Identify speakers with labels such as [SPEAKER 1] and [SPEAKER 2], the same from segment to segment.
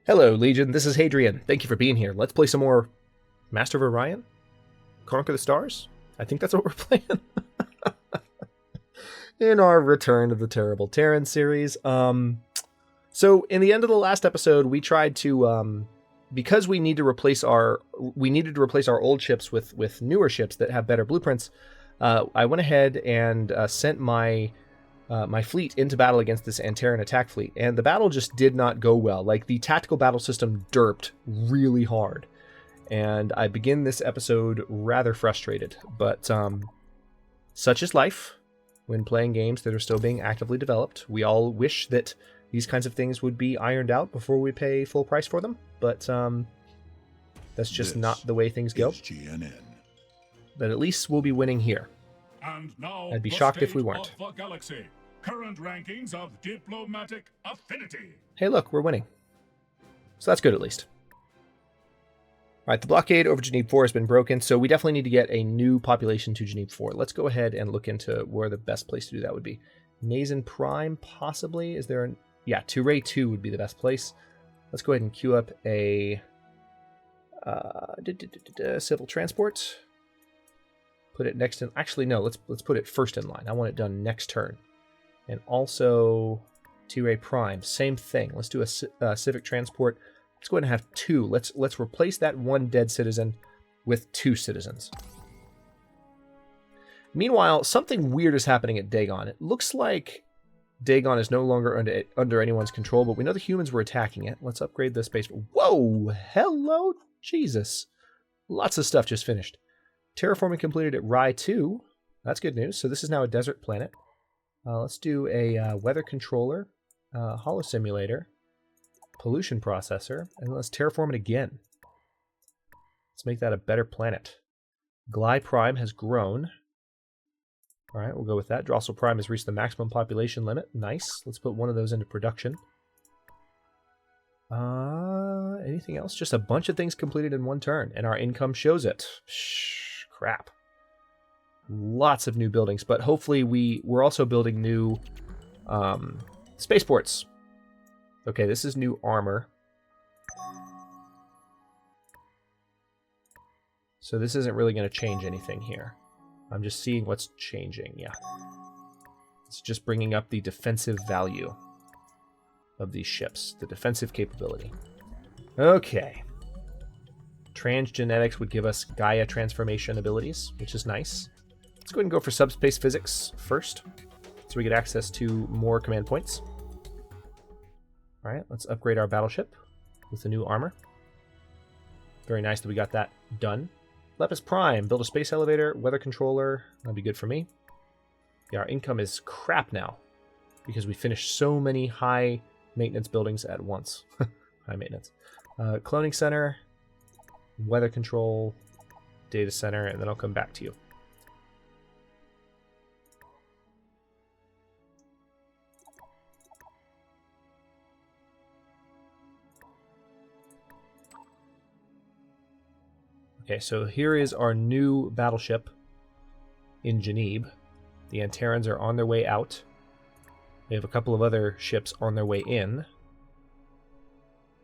[SPEAKER 1] Hello, Legion. This is Hadrian. Thank you for being here. Let's play some more Master of Orion? Conquer the Stars? I think that's what we're playing. In our Return to the Terrible Terrans series. So in the end of the last episode, we tried to because we needed to replace our old ships with newer ships that have better blueprints. I went ahead and sent my fleet into battle against this Antares attack fleet, and the battle just did not go well. Like, the tactical battle system derped really hard, and I begin this episode rather frustrated, but such is life when playing games that are still being actively developed. We all wish that these kinds of things would be ironed out before we pay full price for them, but that's just not the way things go. But at least we'll be winning here.
[SPEAKER 2] And now
[SPEAKER 1] I'd be shocked if we weren't.
[SPEAKER 2] The galaxy. Current rankings of diplomatic affinity.
[SPEAKER 1] Hey, look, we're winning. So that's good, at least. All right, the blockade over Geneve 4 has been broken, so we definitely need to get a new population to Geneve 4. Let's go ahead and look into where the best place to do that would be. Nazen Prime, possibly? Is there an... Yeah, Turay 2 would be the best place. Let's go ahead and queue up a civil transport. Put it next in... Actually, no, let's put it first in line. I want it done next turn. And also, Turay Prime, same thing. Let's do a civic transport. Let's go ahead and have two. Let's replace that one dead citizen with two citizens. Meanwhile, something weird is happening at Dagon. It looks like Dagon is no longer under anyone's control, but we know the humans were attacking it. Let's upgrade the space. Whoa! Hello, Jesus! Lots of stuff just finished. Terraforming completed at Rye 2. That's good news. So this is now a desert planet. Let's do a weather controller, holo simulator, pollution processor, and let's terraform it again. Let's make that a better planet. Gly Prime has grown. All right, we'll go with that. Drossel Prime has reached the maximum population limit. Nice. Let's put one of those into production. Anything else? Just a bunch of things completed in one turn, and our income shows it. Shh, crap. Lots of new buildings, but hopefully we're also building new spaceports. Okay, this is new armor. So this isn't really going to change anything here. I'm just seeing what's changing, yeah. It's just bringing up the defensive value of these ships, the defensive capability. Okay. Transgenetics would give us Gaia transformation abilities, which is nice. Let's go ahead and go for subspace physics first, so we get access to more command points. All right, let's upgrade our battleship with the new armor. Very nice that we got that done. Lepus Prime, build a space elevator, weather controller. That'd be good for me. Yeah, our income is crap now because we finished so many high maintenance buildings at once. High maintenance. Cloning center, weather control, data center, and then I'll come back to you. Okay, so here is our new battleship in Geneve. The Antarans are on their way out. We have a couple of other ships on their way in.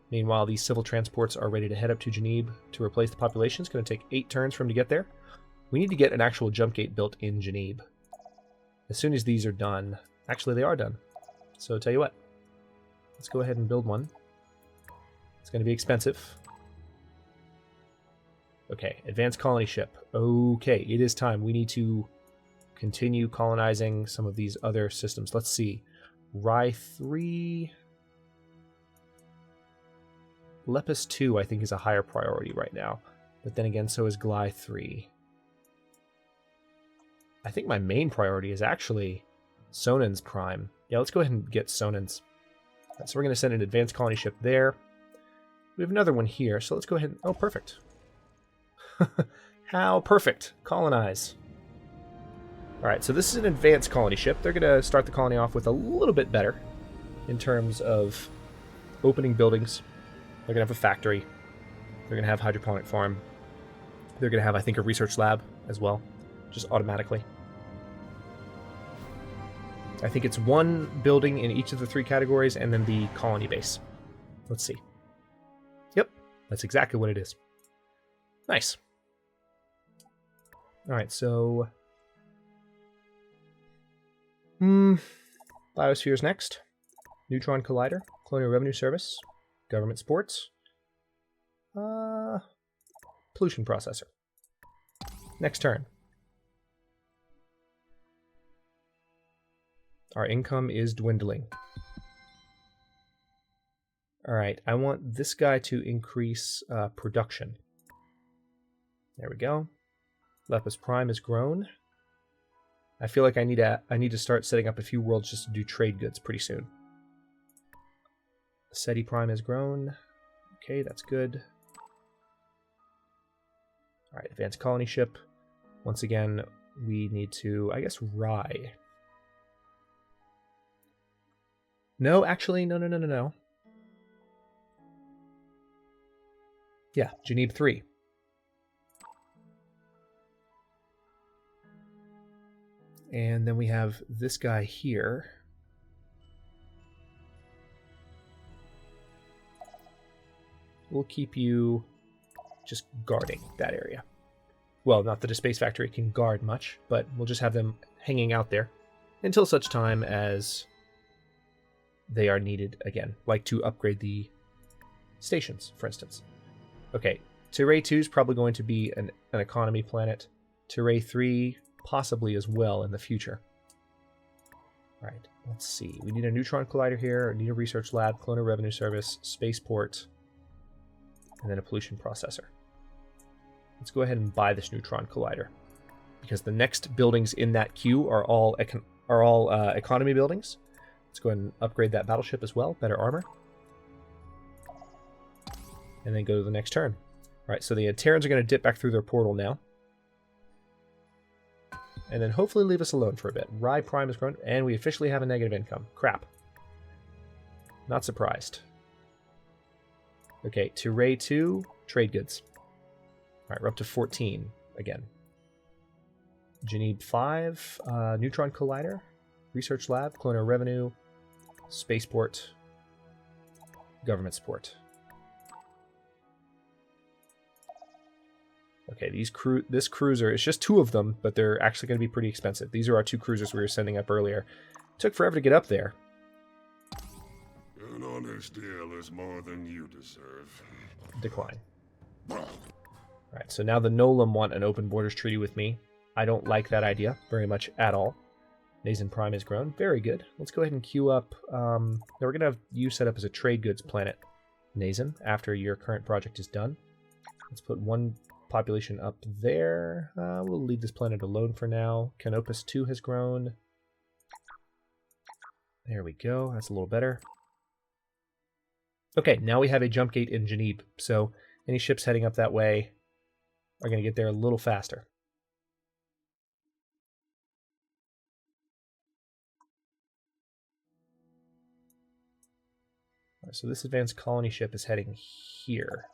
[SPEAKER 1] Meanwhile, these civil transports are ready to head up to Geneve to replace the population. It's going to take 8 turns for them to get there. We need to get an actual jump gate built in Geneve. As soon as these are done... Actually, they are done. So, I'll tell you what. Let's go ahead and build one. It's going to be expensive. Okay, advanced colony ship. Okay, it is time. We need to continue colonizing some of these other systems. Let's see. Rye 3... Lepus 2, I think, is a higher priority right now. But then again, so is Gly 3. I think my main priority is actually Sonan's Prime. Yeah, let's go ahead and get Sonan's. So we're going to send an advanced colony ship there. We have another one here, so let's go ahead and... Oh, perfect. How perfect. Colonize. Alright, so this is an advanced colony ship. They're going to start the colony off with a little bit better in terms of opening buildings. They're going to have a factory. They're going to have a hydroponic farm. They're going to have, I think, a research lab as well, just automatically. I think it's one building in each of the 3 categories and then the colony base. Let's see. That's exactly what it is. Nice. All right, so Biosphere's next. Neutron Collider, Colonial Revenue Service, Government Sports, Pollution Processor. Next turn. Our income is dwindling. All right, I want this guy to increase production. There we go. Lepus Prime has grown. I feel like I need to start setting up a few worlds just to do trade goods pretty soon. SETI Prime has grown. Okay, that's good. All right, Advanced Colony Ship. Once again, we need to, I guess, Rye. No, actually, no. Yeah, Geneve 3. And then we have this guy here. We'll keep you just guarding that area. Well, not that a space factory can guard much, but we'll just have them hanging out there until such time as they are needed again, like to upgrade the stations, for instance. Okay, Terray 2 is probably going to be an economy planet. Terray 3 possibly as well in the future. All right, let's see. We need a neutron collider here, we need a research lab, Colonial Revenue Service, spaceport, and then a pollution processor. Let's go ahead and buy this neutron collider, because the next buildings in that queue are all economy buildings. Let's go ahead and upgrade that battleship as well, better armor, and then go to the next turn. All right, so the Antares are going to dip back through their portal now, and then hopefully leave us alone for a bit. Rye Prime has grown, and we officially have a negative income. Crap. Not surprised. Okay, Terray 2, trade goods. All right, we're up to 14 again. Geneve 5, Neutron Collider, Research Lab, Colonial Revenue, Spaceport, Government Support. Okay, this cruiser, it's just 2 of them, but they're actually going to be pretty expensive. These are our 2 cruisers we were sending up earlier. Took forever to get up there.
[SPEAKER 2] An honest deal is more than you deserve.
[SPEAKER 1] Decline. Alright, so now the Nolam want an open borders treaty with me. I don't like that idea very much at all. Nazen Prime has grown. Very good. Let's go ahead and queue up. Now we're going to have you set up as a trade goods planet, Nazen, after your current project is done. Let's put 1 population up there. We'll leave this planet alone for now. Canopus 2 has grown. There we go. That's a little better. Okay, now we have a jump gate in Geneve, so any ships heading up that way are going to get there a little faster. All right, so this advanced colony ship is heading here.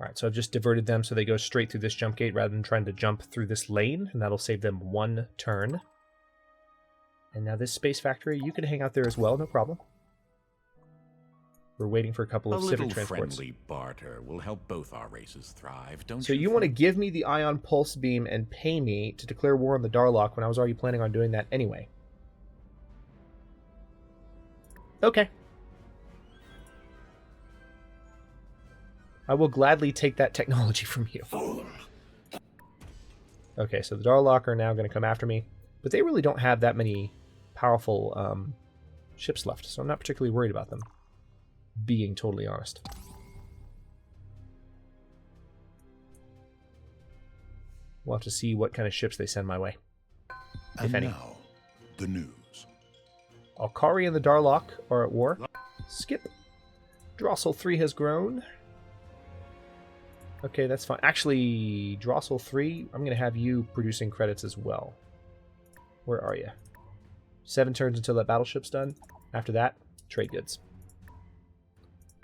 [SPEAKER 1] All right, so I've just diverted them so they go straight through this jump gate rather than trying to jump through this lane, and that'll save them 1 turn. And now this space factory, you can hang out there as well, no problem. We're waiting for a couple of civic transports.
[SPEAKER 3] Friendly barter will help both our races thrive, don't you?
[SPEAKER 1] So you want to give me the ion pulse beam and pay me to declare war on the Darlock when I was already planning on doing that anyway. Okay. I will gladly take that technology from you. Okay, so the Darlock are now going to come after me, but they really don't have that many powerful ships left, so I'm not particularly worried about them, being totally honest. We'll have to see what kind of ships they send my way, if any.
[SPEAKER 3] Now, the news.
[SPEAKER 1] Alkari and the Darlock are at war. Skip. Drossel 3 has grown. Okay, that's fine. Actually, Drossel 3, I'm going to have you producing credits as well. Where are you? 7 turns until that battleship's done. After that, trade goods.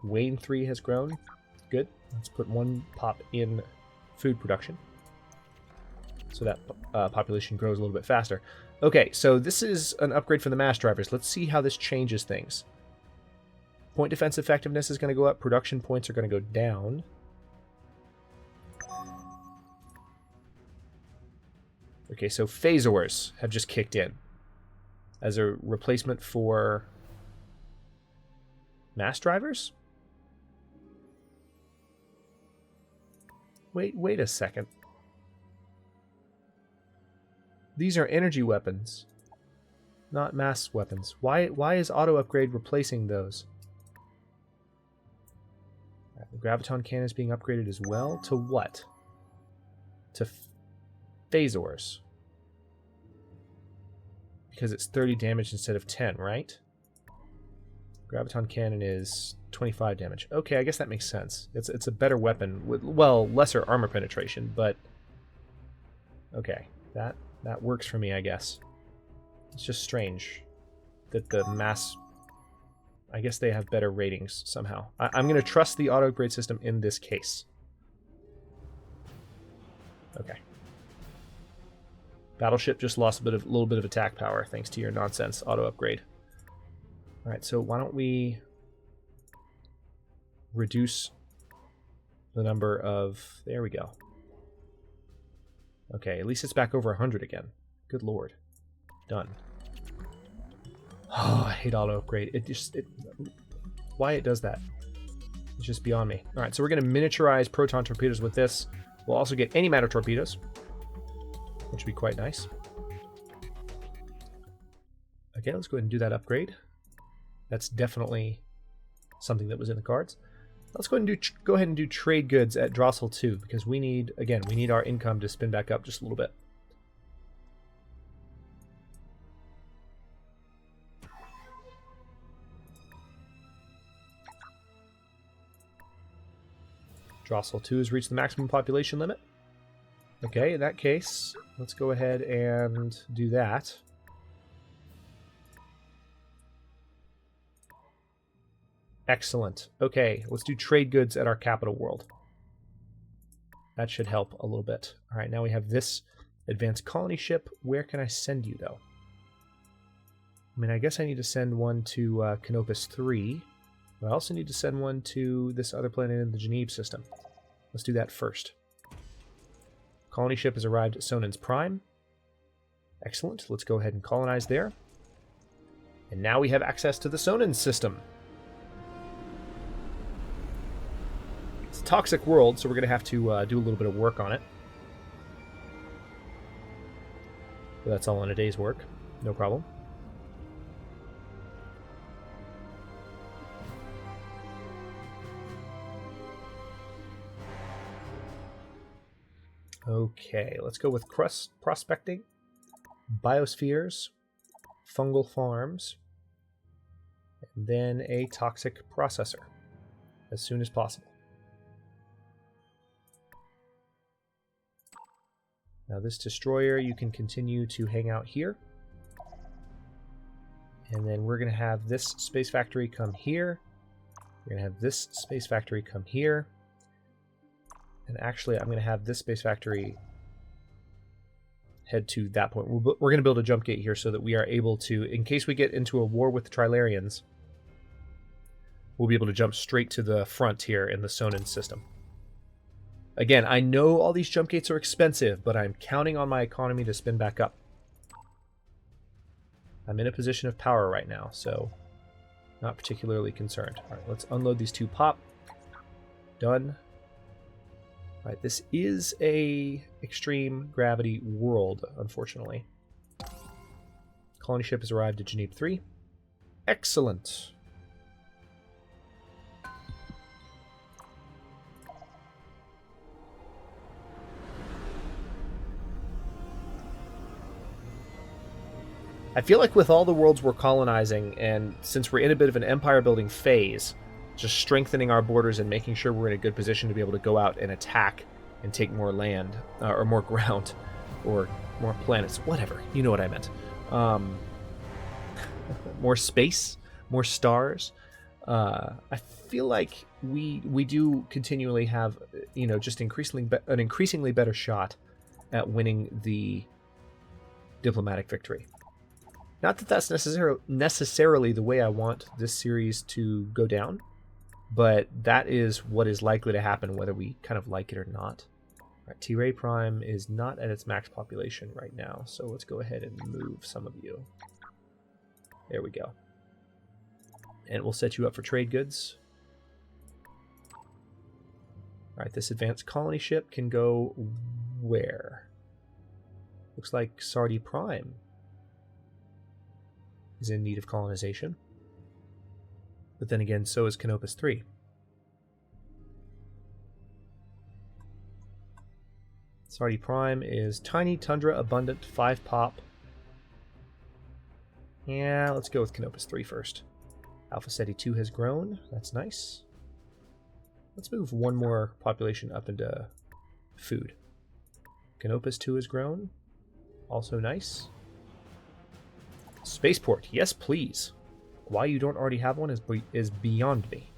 [SPEAKER 1] Wayne 3 has grown. Good. Let's put 1 pop in food production, so that population grows a little bit faster. Okay, so this is an upgrade for the mass drivers. Let's see how this changes things. Point defense effectiveness is going to go up. Production points are going to go down. Okay, so phasors have just kicked in as a replacement for mass drivers? Wait a second. These are energy weapons, not mass weapons. Why is auto upgrade replacing those? The graviton cannon is being upgraded as well. To what? To phasors. Because it's 30 damage instead of 10, right? Graviton cannon is 25 damage. Okay, I guess that makes sense. It's a better weapon with, well, lesser armor penetration, but okay, that works for me, I guess. It's just strange that the mass, I guess they have better ratings somehow. I'm going to trust the auto upgrade system in this case. Okay. Battleship just lost a little bit of attack power thanks to your nonsense auto upgrade. All right, so why don't we reduce the number of... There we go. Okay, at least it's back over 100 again. Good lord. Done. Oh, I hate auto upgrade. Why it does that? It's just beyond me. All right, so we're going to miniaturize proton torpedoes with this. We'll also get antimatter torpedoes, which would be quite nice. Okay, let's go ahead and do that upgrade. That's definitely something that was in the cards. Let's go ahead and do trade goods at Drossel 2, because we need our income to spin back up just a little bit. Drossel 2 has reached the maximum population limit. Okay, in that case, let's go ahead and do that. Excellent. Okay, let's do trade goods at our capital world. That should help a little bit. All right, now we have this advanced colony ship. Where can I send you, though? I mean, I guess I need to send one to Canopus 3. But I also need to send one to this other planet in the Geneve system. Let's do that first. Colony ship has arrived at Sonan's Prime. Excellent. Let's go ahead and colonize there. And now we have access to the Sonan system. It's a toxic world, so we're going to have to do a little bit of work on it. But that's all in a day's work. No problem. Okay, let's go with crust prospecting, biospheres, fungal farms, and then a toxic processor as soon as possible. Now this destroyer, you can continue to hang out here. And then we're going to have this space factory come here. We're going to have this space factory come here. And actually, I'm going to have this space factory head to that point. We're going to build a jump gate here so that we are able to, in case we get into a war with the Trilarians, we'll be able to jump straight to the front here in the Sonan system. Again, I know all these jump gates are expensive, but I'm counting on my economy to spin back up. I'm in a position of power right now, so not particularly concerned. All right, let's unload these two pop. Done. All right, this is a extreme gravity world, unfortunately. Colony ship has arrived at Geneve 3. Excellent. I feel like with all the worlds we're colonizing, and since we're in a bit of an empire building phase, just strengthening our borders and making sure we're in a good position to be able to go out and attack and take more land, or more ground, or more planets, whatever. You know what I meant. More space, more stars. I feel like we do continually have, just an increasingly better shot at winning the diplomatic victory. Not that that's necessarily the way I want this series to go down, but that is what is likely to happen whether we kind of like it or not. All right, T-Ray Prime is not at its max population right now, so let's go ahead and move some of you. There we go. And we'll set you up for trade goods. All right, this advanced colony ship can go where? Looks like Sardi Prime is in need of colonization. But then again, so is Canopus 3. Sardi Prime is tiny, tundra, abundant, 5 pop. Yeah, let's go with Canopus 3 first. Alpha Ceti 2 has grown. That's nice. Let's move one more population up into food. Canopus 2 has grown. Also nice. Spaceport, yes please. Why you don't already have one is beyond me.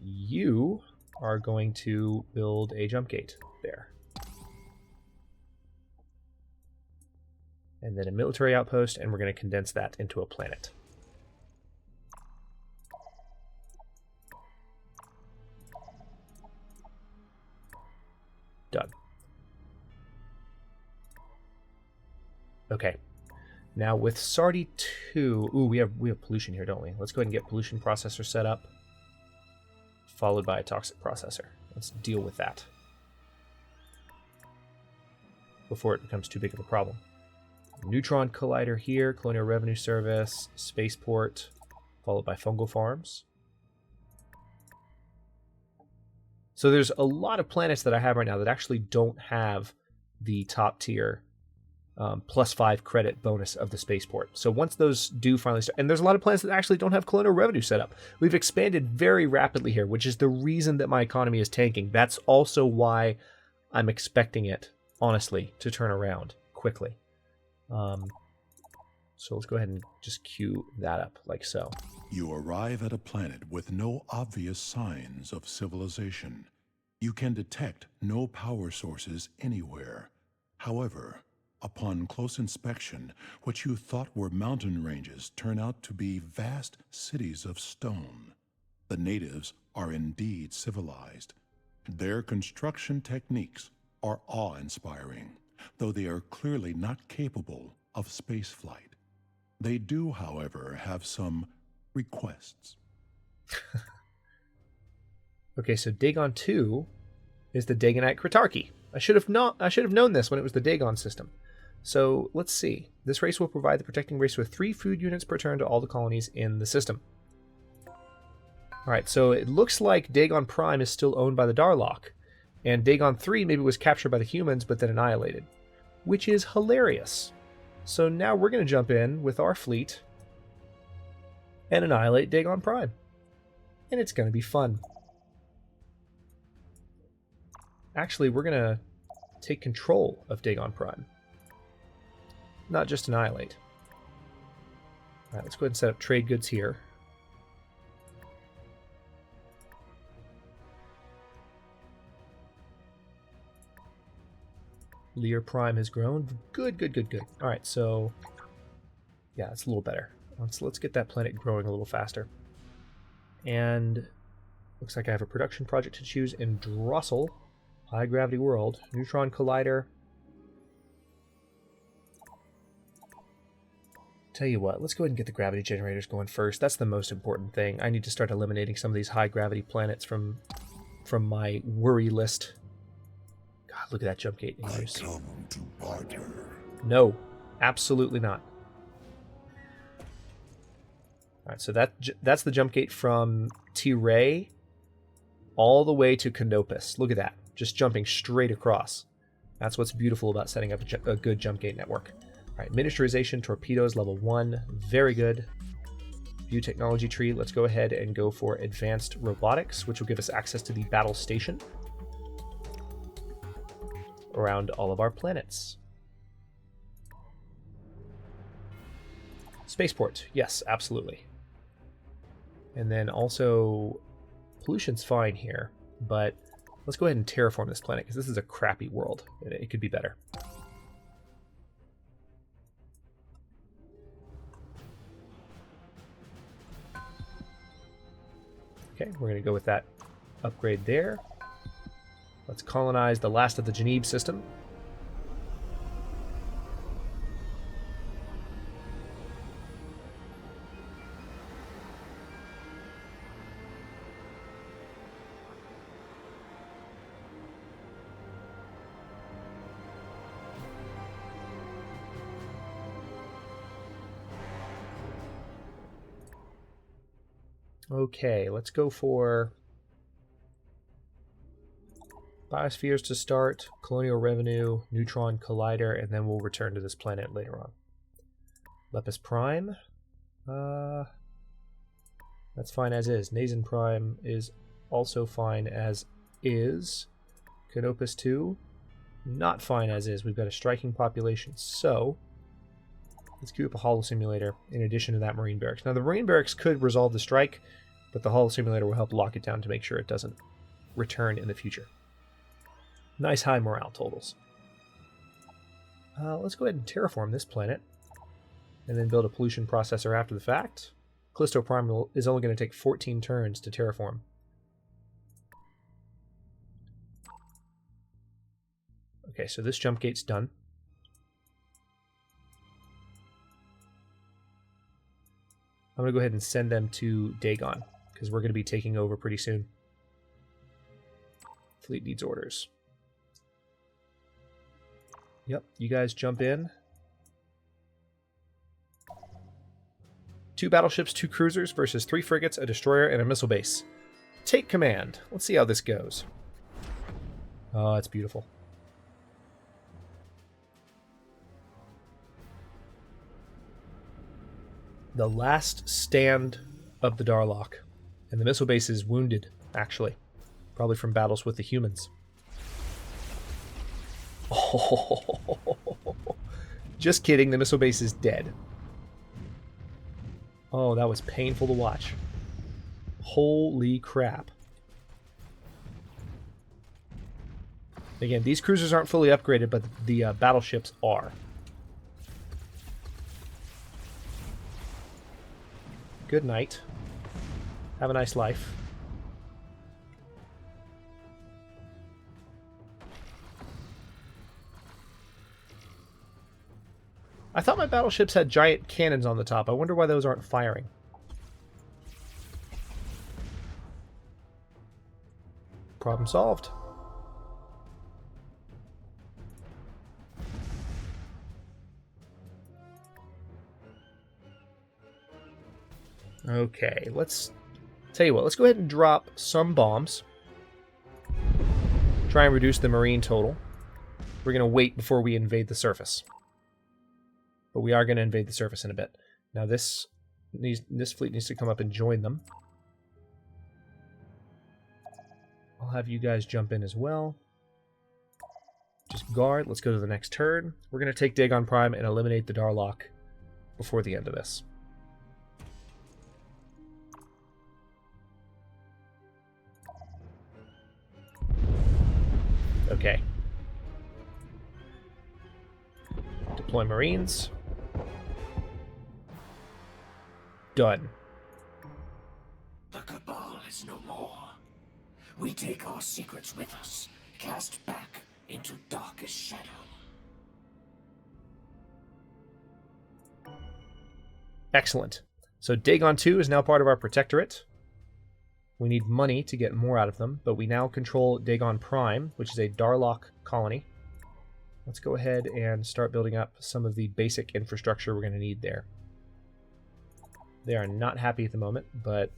[SPEAKER 1] You are going to build a jump gate there. And then a military outpost, and we're going to condense that into a planet. Done. Okay. Now with Sardi 2, ooh, we have pollution here, don't we? Let's go ahead and get pollution processor set up, followed by a toxic processor. Let's deal with that before it becomes too big of a problem. Neutron collider here, Colonial Revenue Service, spaceport, followed by fungal farms. So there's a lot of planets that I have right now that actually don't have the top tier +5 credit bonus of the spaceport. So once those do finally start, and there's a lot of planets that actually don't have colonial revenue set up. We've expanded very rapidly here, which is the reason that my economy is tanking. That's also why I'm expecting it, honestly, to turn around quickly. So let's go ahead and just queue that up like so.
[SPEAKER 3] You arrive at a planet with no obvious signs of civilization. You can detect no power sources anywhere. However, upon close inspection, what you thought were mountain ranges turn out to be vast cities of stone. The natives are indeed civilized. Their construction techniques are awe-inspiring, though they are clearly not capable of spaceflight. They do, however, have some requests.
[SPEAKER 1] Okay, so Dagon 2 is the Dagonite Critarchy. I should have known this when it was the Dagon system. So let's see. This race will provide the protecting race with 3 food units per turn to all the colonies in the system. Alright, so it looks like Dagon Prime is still owned by the Darlock, and Dagon 3 maybe was captured by the humans but then annihilated, which is hilarious. So now we're going to jump in with our fleet and annihilate Dagon Prime. And it's going to be fun. Actually, we're going to take control of Dagon Prime. Not just annihilate. Alright, let's go ahead and set up trade goods here. Lear Prime has grown. Good, good, good, good. Alright, so yeah, it's a little better. Let's get that planet growing a little faster. And looks like I have a production project to choose in Drossel, High Gravity World, Neutron Collider. Tell you what, let's go ahead and get the gravity generators going first. That's the most important thing. I need to start eliminating some of these high gravity planets from my worry list. God, look at that jump gate in use.
[SPEAKER 3] I come to barter.
[SPEAKER 1] No, absolutely not. Alright, so that's the jump gate from T-Ray all the way to Canopus. Look at that. Just jumping straight across. That's what's beautiful about setting up a good jump gate network. Alright, miniaturization, torpedoes, level 1. Very good. View technology tree. Let's go ahead and go for advanced robotics, which will give us access to the battle station around all of our planets. Spaceport. Yes, absolutely. And then also, pollution's fine here, but Let's go ahead and terraform this planet, because this is a crappy world. It could be better. Okay, we're going to go with that upgrade there. Let's colonize the last of the Geneve system. Okay, let's go for biospheres to start, colonial revenue, neutron collider, and then we'll return to this planet later on. Lepus Prime. That's fine as is. Nazen Prime is also fine as is. Canopus 2, not fine as is. We've got a striking population, so let's queue up a holo simulator in addition to that marine barracks. Now the marine barracks could resolve the strike, but the holo simulator will help lock it down to make sure it doesn't return in the future. Nice high morale totals. Let's go ahead and terraform this planet, and then build a pollution processor after the fact. Callisto Prime is only going to take 14 turns to terraform. Okay, so this jump gate's done. I'm going to go ahead and send them to Dagon, because we're going to be taking over pretty soon. Fleet needs orders. Yep, you guys jump in. 2 battleships, 2 cruisers versus 3 frigates, a destroyer, and a missile base. Take command. Let's see how this goes. Oh, it's beautiful. The last stand of the Darlock. And the missile base is wounded, actually. Probably from battles with the humans. Oh, just kidding, the missile base is dead. Oh, that was painful to watch. Holy crap. Again, these cruisers aren't fully upgraded, but the battleships are. Good night. Have a nice life. I thought my battleships had giant cannons on the top. I wonder why those aren't firing. Problem solved. Okay, let's tell you what. Let's go ahead and drop some bombs. Try and reduce the marine total. We're going to wait before we invade the surface. But we are going to invade the surface in a bit. Now this fleet needs to come up and join them. I'll have you guys jump in as well. Just guard. Let's go to the next turn. We're going to take Dagon Prime and eliminate the Darlock before the end of this. Okay. Deploy Marines. Done.
[SPEAKER 4] The Cabal is no more. We take our secrets with us, cast back into darkest shadow.
[SPEAKER 1] Excellent. So Dagon 2 is now part of our protectorate. We need money to get more out of them, but we now control Dagon Prime, which is a Darlock colony. Let's go ahead and start building up some of the basic infrastructure we're going to need there. They are not happy at the moment, but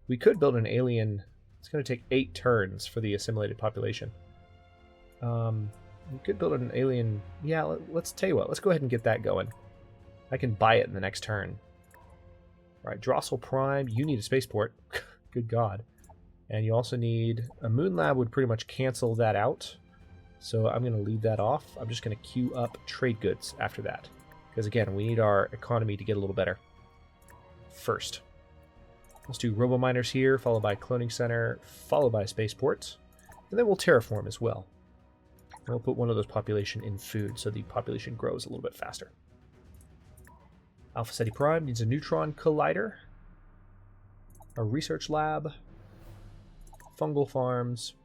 [SPEAKER 1] we could build an alien. It's going to take 8 turns for the assimilated population. We could build an alien. Yeah, let's tell you what. Let's go ahead and get that going. I can buy it in the next turn. All right, Drossel Prime, you need a spaceport. Good God. And you also need a moon lab would pretty much cancel that out. So I'm going to leave that off. I'm just going to queue up trade goods after that. Because again, we need our economy to get a little better first. Let's do robo miners here, followed by cloning center, followed by spaceport. And then we'll terraform as well. And we'll put one of those population in food so the population grows a little bit faster. Alpha Ceti Prime needs a neutron collider, a research lab, fungal farms,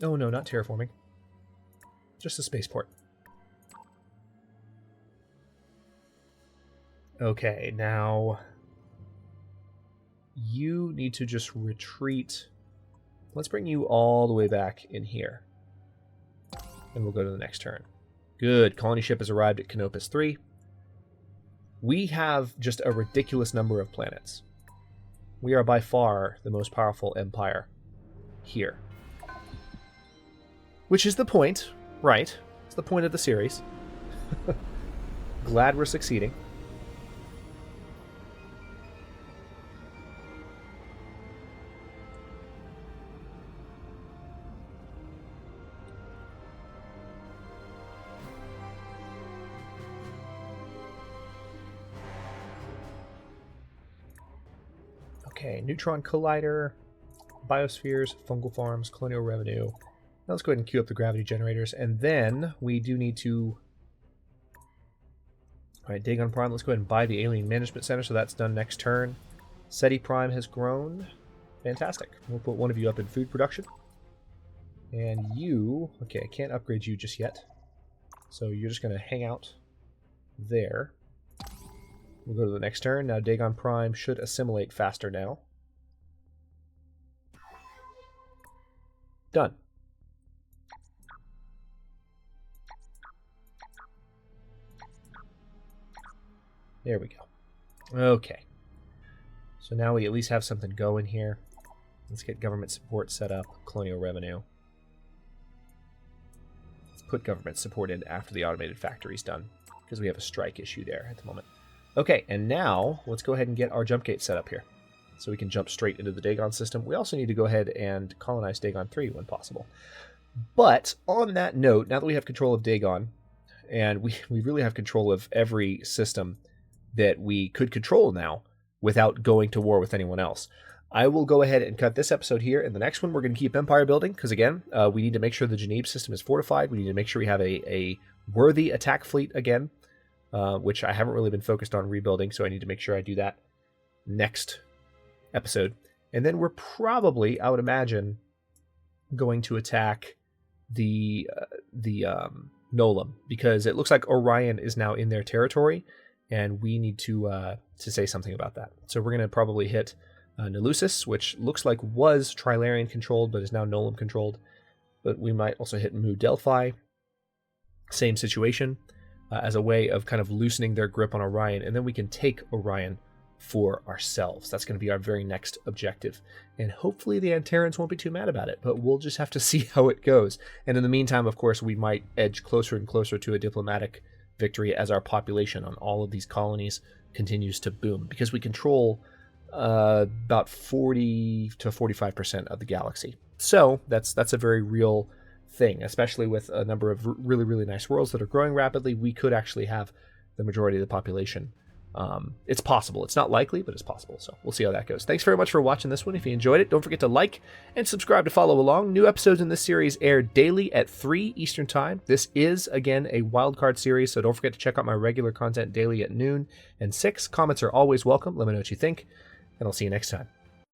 [SPEAKER 1] oh no, not terraforming, just a spaceport. Okay, now you need to just retreat. Let's bring you all the way back in here. And we'll go to the next turn. Good. Colony ship has arrived at Canopus 3. We have just a ridiculous number of planets. We are by far the most powerful empire here. Which is the point, right? It's the point of the series. Glad we're succeeding. Okay, neutron collider, biospheres, fungal farms, colonial revenue. Now let's go ahead and queue up the gravity generators, and then we do need to... Alright, Dagon Prime, let's go ahead and buy the Alien Management Center, so that's done next turn. Ceti Prime has grown. Fantastic. We'll put one of you up in food production. And you... Okay, I can't upgrade you just yet. So you're just going to hang out there. We'll go to the next turn. Now Dagon Prime should assimilate faster now. Done. There we go. Okay. So now we at least have something going here. Let's get government support set up. Colonial revenue. Let's put government support in after the automated factory's done, because we have a strike issue there at the moment. Okay, and now let's go ahead and get our jump gate set up here, so we can jump straight into the Dagon system. We also need to go ahead and colonize Dagon 3 when possible. But on that note, now that we have control of Dagon, and we really have control of every system that we could control now without going to war with anyone else, I will go ahead and cut this episode here. In the next one, we're going to keep empire building, because again, we need to make sure the Geneve system is fortified. We need to make sure we have a worthy attack fleet again. Which I haven't really been focused on rebuilding, so I need to make sure I do that next episode. And then we're probably, I would imagine, going to attack the Nolam, because it looks like Orion is now in their territory, and we need to say something about that. So we're going to probably hit Nelusis, which looks like was Trilarian controlled, but is now Nolam controlled. But we might also hit Mu Delphi. Same situation. As a way of kind of loosening their grip on Orion, and then we can take Orion for ourselves. That's going to be our very next objective. And hopefully the Antarans won't be too mad about it, but we'll just have to see how it goes. And in the meantime, of course, we might edge closer and closer to a diplomatic victory as our population on all of these colonies continues to boom, because we control about 40 to 45% of the galaxy. So that's a very real thing, especially with a number of really, really nice worlds that are growing rapidly. We could actually have the majority of the population. It's possible. It's not likely, but it's possible. So we'll see how that goes. Thanks very much for watching this one. If you enjoyed it, don't forget to like and subscribe to follow along. New episodes in this series air daily at 3 Eastern Time. This is, again, a wildcard series, so don't forget to check out my regular content daily at noon and 6. Comments are always welcome. Let me know what you think, and I'll see you next time.